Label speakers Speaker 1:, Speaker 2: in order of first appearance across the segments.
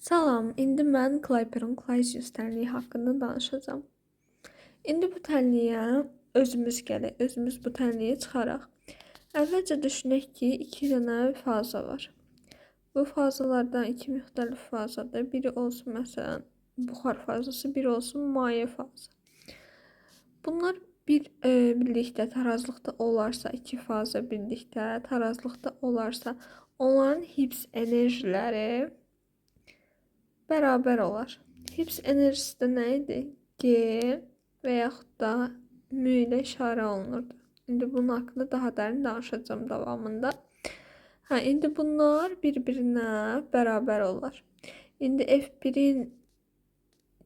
Speaker 1: Salam, indi mən Klayperin Claisius tənliyi haqqında danışacağam. İndi bu tənliyə özümüz gələk, özümüz bu tənliyi çıxaraq. Əvvəlcə düşünək ki, iki dənə faza var. Bu fazalardan iki müxtəlif fazadır. Biri olsun məsələn buxar fazası, biri olsun maye fazası. Bunlar birlikdə tarazlıqda olarsa, iki faza birlikdə tarazlıqda olarsa, onların Higgs enerjiləri bərabər olar. Higgs enerjisi də nə idi? G və yaxud da mü ilə işarə olunurdu. İndi bunun haqqında daha dərin danışacağım davamında. İndi bunlar bir-birinə bərabər olar. İndi F1'in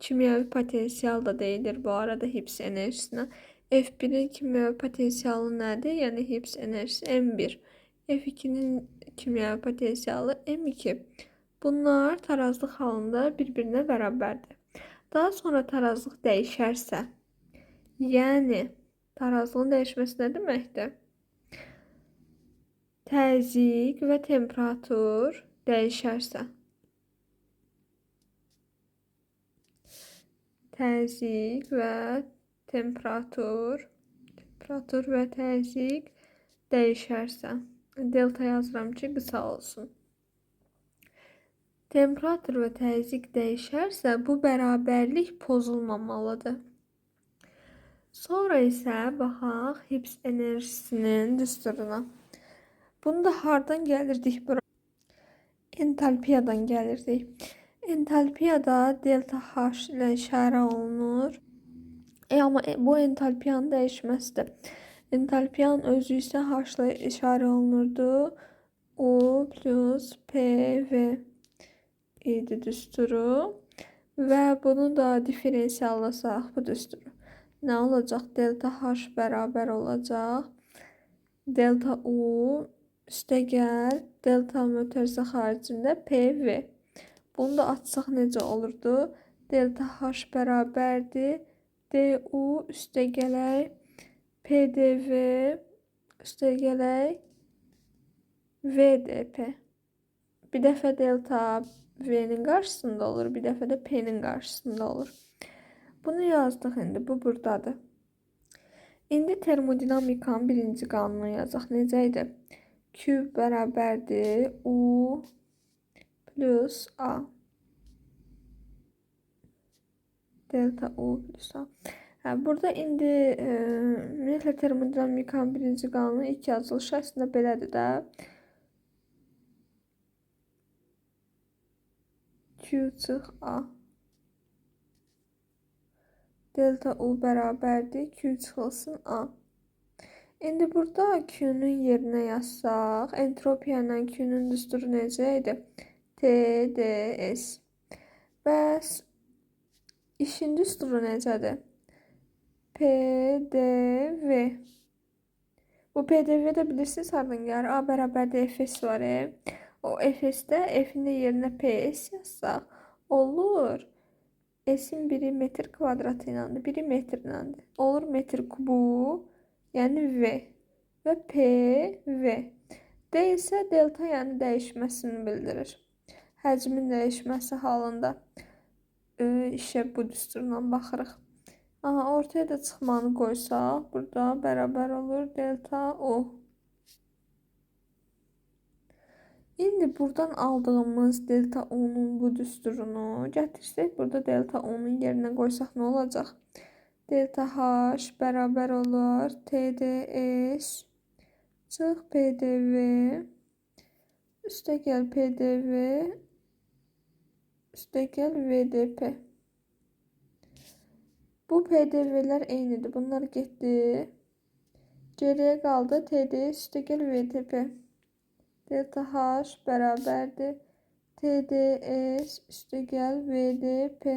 Speaker 1: kimyəvi potensial da deyilir bu arada Higgs enerjisinə. F1'in kimyəvi potensialı nədir? Yəni Higgs enerjisi M1. F2'nin kimyəvi potensialı M2. Bunlar tarazlıq halında bir-birinə bərabərdir. Daha sonra tarazlıq dəyişərsə, yəni tarazlığın dəyişməsi nə deməkdir? Təzyiq və temperatur dəyişərsə, təzyiq və temperatur və təzyiq dəyişərsə, delta yazıram ki, qısa olsun. Temperatur və təzyiq dəyişərsə, bu bərabərlik pozulmamalıdır. Sonra isə baxaq Higgs enerjisinin düsturuna. Bunu da hardan gəlirdik bura? Entalpiyadan gəlirdik. Entalpiyada delta H ilə işarə olunur. Amma bu entalpiyanın dəyişməsidir. Entalpiyanın özü isə H ilə işarə olunurdu. U plus PV idi düsturu və bunu da diferensiallasaq bu düsturu. Nə olacaq? Delta H bərabər olacaq. Delta U üstəgəl delta mötərizə xaricində PV. Bunu da açsaq necə olurdu? Delta H bərabərdir. DU üstəgələk PDV üstəgələk VDP. Bir dəfə delta V'nin qarşısında olur, bir dəfə də P'nin qarşısında olur. Bunu yazdıq indi, bu buradadır. İndi termodinamikanın birinci qanunu yazaq. Necə idi? Q bərabərdir U plus A. Delta U plus A. Burada indi ümumiyyətlə termodinamikanın birinci qanunu ilk yazılışı əslində belədir də. Q çıx A. Delta U bərabərdir. Q çıxılsın A. İndi burada Q'nun yerinə yazsaq, entropiya ilə Q'nun düsturu necə idi? TDS. Bəs işin düsturu necədir? PDV. Bu PDV-də bilirsiniz hardan gəlir? A bərabərdir Fs var. O Fs'də F'in də yerinə Ps yazsaq olur. S'in biri metr kvadratı ilədir, biri metr ilədir. Olur metr kubu, yəni V və PV. D isə delta, yəni dəyişməsini bildirir. Həcmin dəyişməsi halında işə bu düsturla baxırıq. Ortaya da çıxmanı qoysaq, burada bərabər olur delta U. İndi buradan aldığımız delta U'nun bu düsturunu gətirsək, burada delta U'nun yerinə qoysaq nə olacaq? Delta H bərabər olur TDS çıx PDV üstəgəl PDV üstəgəl VDP. Bu PDV'lər eynidir. Bunlar getdi. Geriyə qaldı TDS üstəgəl VDP. Delta H bərabərdir TDS üstəgəl VDP.